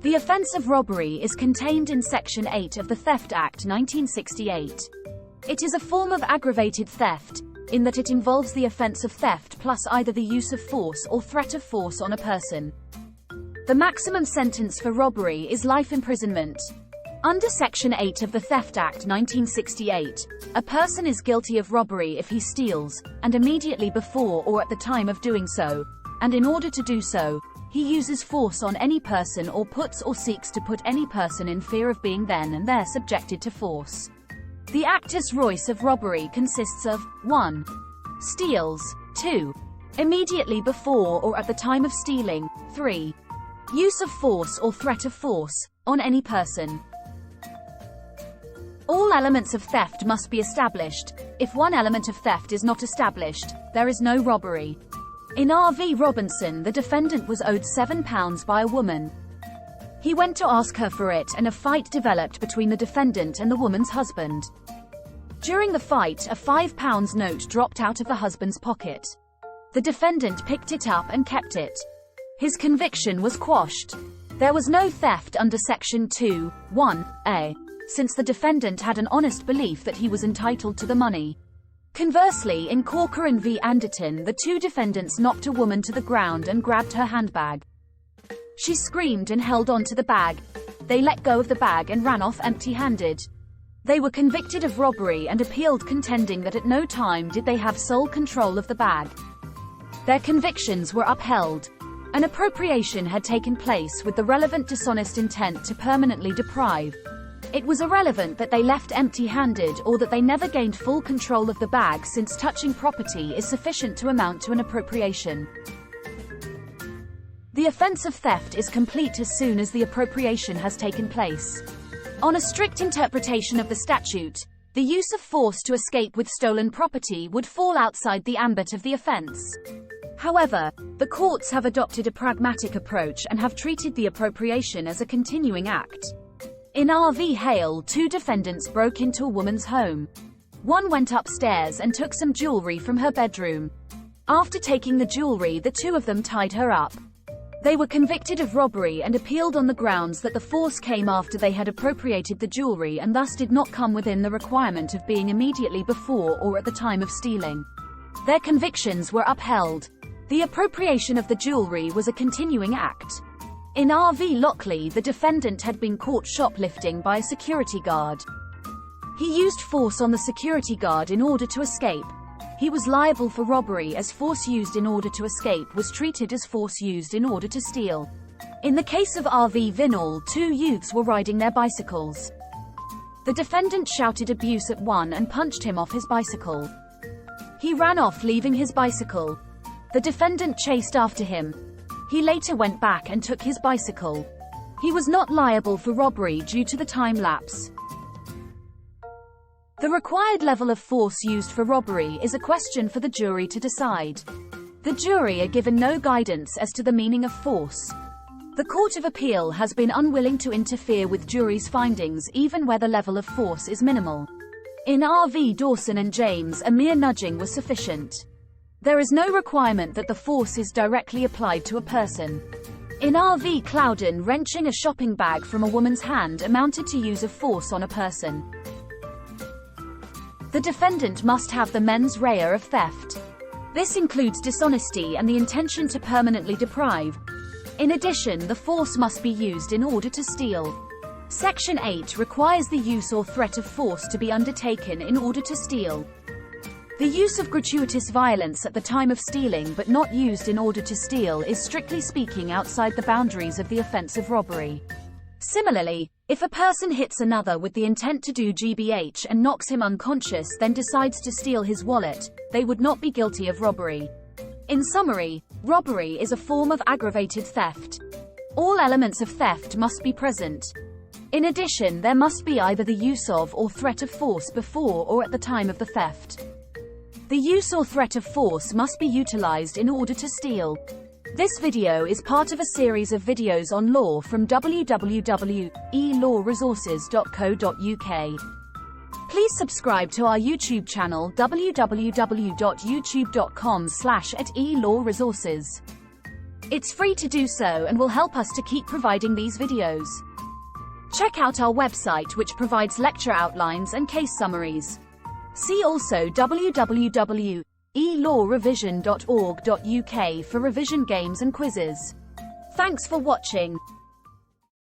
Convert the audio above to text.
The offence of robbery is contained in Section 8 of the Theft Act 1968. It is a form of aggravated theft, in that it involves the offence of theft plus either the use of force or threat of force on a person. The maximum sentence for robbery is life imprisonment. Under Section 8 of the Theft Act 1968, a person is guilty of robbery if he steals, and immediately before or at the time of doing so, and in order to do so, he uses force on any person or puts or seeks to put any person in fear of being then and there subjected to force. The actus reus of robbery consists of 1. Steals, 2. Immediately before or at the time of stealing, 3. Use of force or threat of force, on any person. All elements of theft must be established. If one element of theft is not established, there is no robbery. In R.V. Robinson, the defendant was owed £7 by a woman. He went to ask her for it and a fight developed between the defendant and the woman's husband. During the fight, a £5 note dropped out of the husband's pocket. The defendant picked it up and kept it. His conviction was quashed. There was no theft under Section 2(1)(a), since the defendant had an honest belief that he was entitled to the money. Conversely, in Corcoran v. Anderton, the two defendants knocked a woman to the ground and grabbed her handbag. She screamed and held on to the bag. They let go of the bag and ran off empty-handed. They were convicted of robbery and appealed, contending that at no time did they have sole control of the bag. Their convictions were upheld. An appropriation had taken place with the relevant dishonest intent to permanently deprive. It was irrelevant that they left empty-handed or that they never gained full control of the bag, since touching property is sufficient to amount to an appropriation. The offence of theft is complete as soon as the appropriation has taken place. On a strict interpretation of the statute, the use of force to escape with stolen property would fall outside the ambit of the offence. However, the courts have adopted a pragmatic approach and have treated the appropriation as a continuing act. In R.V. Hale, two defendants broke into a woman's home. One went upstairs and took some jewelry from her bedroom. After taking the jewelry, the two of them tied her up. They were convicted of robbery and appealed on the grounds that the force came after they had appropriated the jewelry and thus did not come within the requirement of being immediately before or at the time of stealing. Their convictions were upheld. The appropriation of the jewelry was a continuing act. In R.V. Lockley, the defendant had been caught shoplifting by a security guard. He used force on the security guard in order to escape. He was liable for robbery, as force used in order to escape was treated as force used in order to steal. In the case of R.V. Vinall, two youths were riding their bicycles. The defendant shouted abuse at one and punched him off his bicycle. He ran off, leaving his bicycle. The defendant chased after him. He later went back and took his bicycle. He was not liable for robbery due to the time lapse. The required level of force used for robbery is a question for the jury to decide. The jury are given no guidance as to the meaning of force. The Court of Appeal has been unwilling to interfere with jury's findings even where the level of force is minimal. In R.V. Dawson and James, a mere nudging was sufficient. There is no requirement that the force is directly applied to a person. In R.V. Clouden, wrenching a shopping bag from a woman's hand amounted to use of force on a person. The defendant must have the mens rea of theft. This includes dishonesty and the intention to permanently deprive. In addition, the force must be used in order to steal. Section 8 requires the use or threat of force to be undertaken in order to steal. The use of gratuitous violence at the time of stealing but not used in order to steal is strictly speaking outside the boundaries of the offence of robbery. Similarly, if a person hits another with the intent to do GBH and knocks him unconscious, then decides to steal his wallet, they would not be guilty of robbery. In summary, robbery is a form of aggravated theft. All elements of theft must be present. In addition, there must be either the use of or threat of force before or at the time of the theft. The use or threat of force must be utilized in order to steal. This video is part of a series of videos on law from www.e-lawresources.co.uk. Please subscribe to our YouTube channel www.youtube.com/@e-lawresources. It's free to do so and will help us to keep providing these videos. Check out our website, which provides lecture outlines and case summaries. See also www.e-lawrevision.org.uk for revision games and quizzes. Thanks for watching.